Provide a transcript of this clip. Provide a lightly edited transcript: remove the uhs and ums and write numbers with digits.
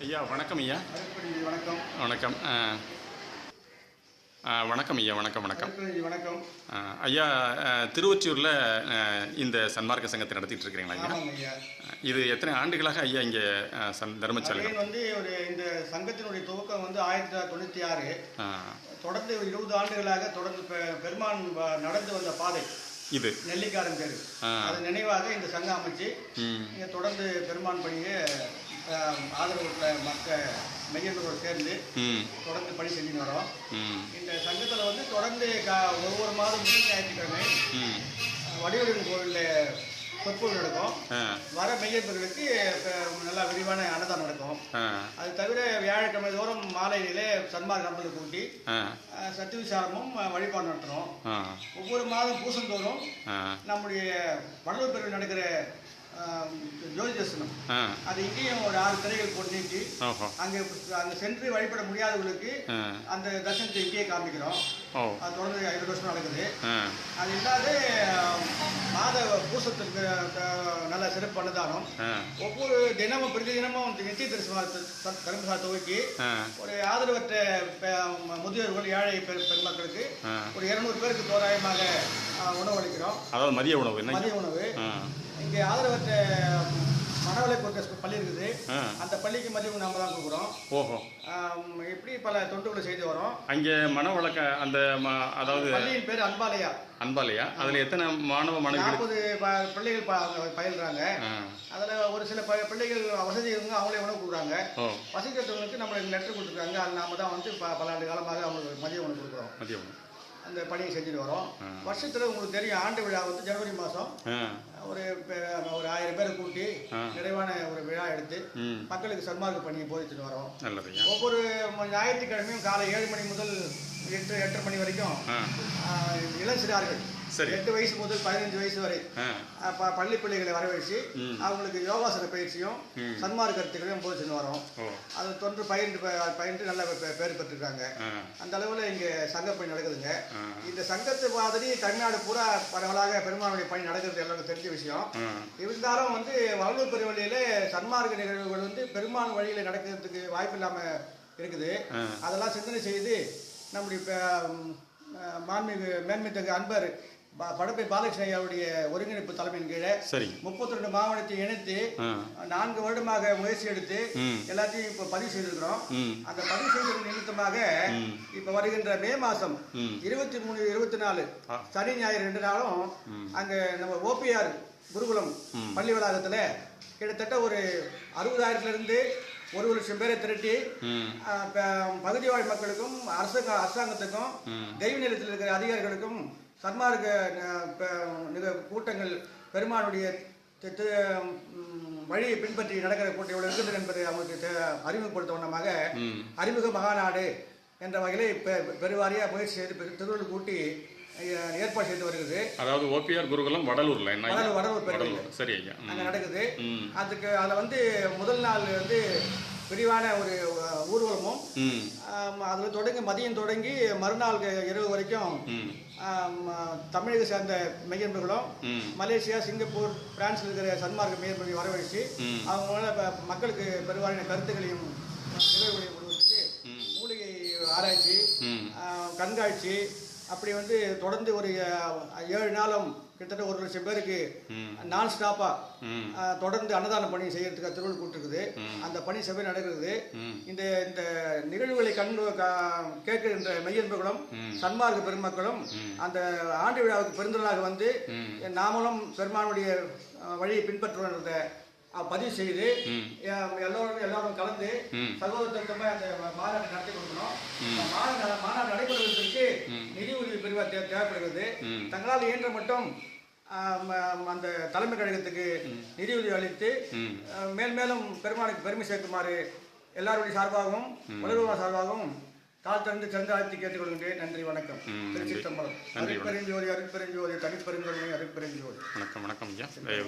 ஐயா வணக்கம் ஐயா. வணக்கம். வணக்கம். வணக்கம் ஐயா. வணக்கம் வணக்கம் வணக்கம் ஐயா. திருவொற்றியூரில் இந்த சன்மார்க்க சங்கத்தை நடத்திட்டு இருக்கிறீங்களா ஐயா? இது எத்தனை ஆண்டுகளாக ஐயா இங்கே தர்மசாலை வந்து இந்த சங்கத்தினுடைய துவக்கம் வந்து 1996. தொடர்ந்து 20 ஆண்டுகளாக தொடர்ந்து பெருமான் நடந்து வந்த பாதை இது நெல்லிக்காரன் பேரு. அது நினைவாக இந்த சங்கம் அமைச்சு இங்கே தொடர்ந்து பெருமான் பணியை ஆதரவு மக்கள் மெய்யர்களோடு சேர்ந்து தொடர்ந்து பணி செஞ்சுன்னு வரோம். இந்த சங்கத்தில் வந்து தொடர்ந்து ஒவ்வொரு மாதம் முதல் ஞாயிற்றுக்கிழமை வடிவலின் கோவிலில் சொற்பொழிவு நடக்கும். வர மெய்யர்களுக்கு நல்லா விரிவான அன்னதானம் நடக்கும். அது தவிர வியாழக்கிழமை தோறும் மாலையிலே சன்மார்க்க நண்பர்களை கூட்டி சத்து விசாரமும் வழிபாடு நடத்துகிறோம். ஒவ்வொரு மாதம் பூசந்தோறும் நம்முடைய வடலூர் பிரிவில் நடக்கிற ஜோதி தரிசனம் அது இங்கேயும் ஒரு 6 திரைகள் போட்டு நீட்டி அங்கே சென்று வழிபட முடியாதவர்களுக்கு அந்த தரிசனத்தை இங்கேயே காமிக்கிறோம். அது தொடர்ந்து 50 வருஷம் நடக்குது. அது இல்லாத மாத பூசத்திற்கு நல்ல சிறப்பு அன்னதானம் ஒவ்வொரு தினமும் பிரதி தினமும் நித்திய தர்மசாலை துவக்கி ஒரு ஆதரவற்ற முதியோர்கள் ஏழை பெருமக்களுக்கு ஒரு 200 பேருக்கு தோராயமாக உணவு அளிக்கிறோம். அதாவது மதிய உணவு. இங்கே ஆதரவற்ற மனவளை கொடுக்க பள்ளி இருக்குது. அந்த பள்ளிக்கு மதியம் நாம தான் கொடுக்குறோம். ஓஹோ. இப்படி பல தொண்டுகளை செய்து வரோம். அங்கே மனவளக்க அந்த அதாவது பள்ளியின் பேர் அன்பாலயா. அன்பாலயா. அதில் எத்தனை மாணவ மாணவிகள்? 40 பள்ளிகள் பயில்றாங்க. அதில் ஒரு சில பிள்ளைகள் வசதி இருந்தால் அவங்களே உணவு கொடுக்குறாங்க. வசதித்தவங்களுக்கு நம்மளுக்கு லெட்டர் கொடுத்துருக்காங்க. அது நாம தான் வந்து பல ஆண்டு காலமாக அவங்களுக்கு மதிய உணவு கொடுக்குறோம். மதிய உணவு அந்த பணியை செஞ்சுட்டு வரோம். வருஷத்தில் உங்களுக்கு தெரியும் ஆண்டு விழா வந்து ஜனவரி மாதம் ஒரு 1000 பேரை கூட்டி நிறைவான ஒரு விழா எடுத்து மக்களுக்கு சன்மார்க்க பணியை போதிச்சுட்டு வரோம். ஒவ்வொரு ஞாயிற்றுக்கிழமையும் காலை 7 மணி முதல் 8:30 மணி வரைக்கும் இளஞ்சிறார்கள் 8 வயசு முதல் 15 வயசு வரை பள்ளி பிள்ளைகளை வரவழைச்சு அவங்களுக்கு யோகாசன பயிற்சியும் சன்மார்க்க கருத்துக்களையும் போதிச்சுன்னு வரோம். அதை தொன்று பயின்று நல்ல பேர் பெற்றிருக்காங்க. அந்த அளவில் இங்கே சங்கப்பணி நடக்குதுங்க. இந்த சங்கத்து மாதிரி தமிழ்நாடு பூரா பரவலாக பெருமானுடைய பணி நடக்கிறது எல்லாருக்கும் தெரிஞ்ச விஷயம். இருந்தாலும் வந்து வடலூர் பெருவழியில சன்மார்க்க நிகழ்வுகள் வந்து பெருமான் வழியில் நடக்கிறதுக்கு வாய்ப்பு இல்லாமல் இருக்குது. அதெல்லாம் சிந்தனை செய்து நம்முடைய மேன்மைத்தகு அன்பர் படப்பை பாலகிருஷ்ண ஐயாவுடைய ஒருங்கிணைப்பு தலைமையின் கீழே 32 மாவட்டத்தை இணைத்து 4 வருடமாக முயற்சி எடுத்து எல்லாத்தையும் இப்ப பதிவு செய்திருக்கிறோம். அந்த பதிவு செய்த நிமித்தமாக இப்ப வருகின்ற மே மாசம் 23, 24 சனி ஞாயிறு 2 நாளும் அங்க நம்ம ஓபிஆர் குருகுலம் பள்ளி வளாகத்துல கிட்டத்தட்ட ஒரு 60,000 1 லட்சம் பேரை திரட்டி பகுதி வாழ் மக்களுக்கும் அரசாங்கத்துக்கும் தெய்வ நிலையத்தில் இருக்கிற அதிகாரிகளுக்கும் சன்மார்க்க கூட்டங்கள் பெருமானுடைய வழியை பின்பற்றி நடக்கிற கூட்டம் எவ்வளவு இருக்குது என்பதை அவங்களுக்கு அறிமுகப்படுத்த வண்ணமாக அறிமுக மகாநாடு என்ற வகையிலே பெருவாரியாக முயற்சி செய்து திருவள்ளூர் கூட்டி ஏற்பாடு செய்து வருகிறது. அதாவது ஓபிஆர் குருகுலம் வடலூர்ல வடலூர் சரி அங்கே நடக்குது. அதுக்கு அதில் வந்து முதல் நாள் வந்து விரிவான ஒரு ஊர்வலமும் அதில் தொடங்கி மதியம் தொடங்கி மறுநாள் இரவு வரைக்கும் தமிழக சேர்ந்த மெய்யன்பர்களும் மலேசியா, சிங்கப்பூர், பிரான்ஸில் இருக்கிற சன்மார்க்க மெய்யன்பர்களை வரவழைச்சு அவங்களால மக்களுக்கு பெருவாரியான கருத்துக்களையும் நிகழ்வுகளையும் கொடுத்துட்டு மூலிகை ஆராய்ச்சி, கண்காட்சி அப்படி வந்து தொடர்ந்து ஒரு 7 நாளும் கிட்டத்தட்ட 1 லட்சம் பேருக்கு நான் ஸ்டாப்பா தொடர்ந்து அன்னதான பணி செய்யறதுக்கு திருவள்ளூர் கூட்டிருக்குது. அந்த பணி சபை நடக்கிறது. இந்த இந்த நிகழ்வுகளை கேட்கின்ற மெய்யன்பர்களும் சன்மார்க்க பெருமக்களும் அந்த ஆண்டு விழாவுக்கு பெருந்தலாக வந்து நாமளும் பெருமானுடைய வழியை பின்பற்றுவன்ற பதிவு செய்து ம். எல்லாரும் கலந்து ம். சகோதரத்தமாக அந்த மாநாட்டை நடத்தி கொடுக்கணும். ம். மாநாடு நடைபெறுவதற்கு ம். நிதி உதவி பெறுவ தேவைப்படுகிறது. ம். தங்களால் இயன்ற மட்டும் அந்த தலைமை கழகத்துக்கு நிதியுதவி அளித்து ம். மேலும் பெருமானுக்கு பெருமை சேர்க்குமாறு எல்லாருடைய சார்பாகவும் உலக சார்பாகவும் தாழ்த்திருந்து சென்று அழைத்து கேட்டுக்கொள்கின்றேன். நன்றி, வணக்கம். திருச்சிற்றம்பலம். நன்றி, அருட்பெருஞ்சோதி அருட்பெருஞ்சோதி தனிப்பெருஞ்சோதி அருட்பெருஞ்சோதி. வணக்கம் ஐயா.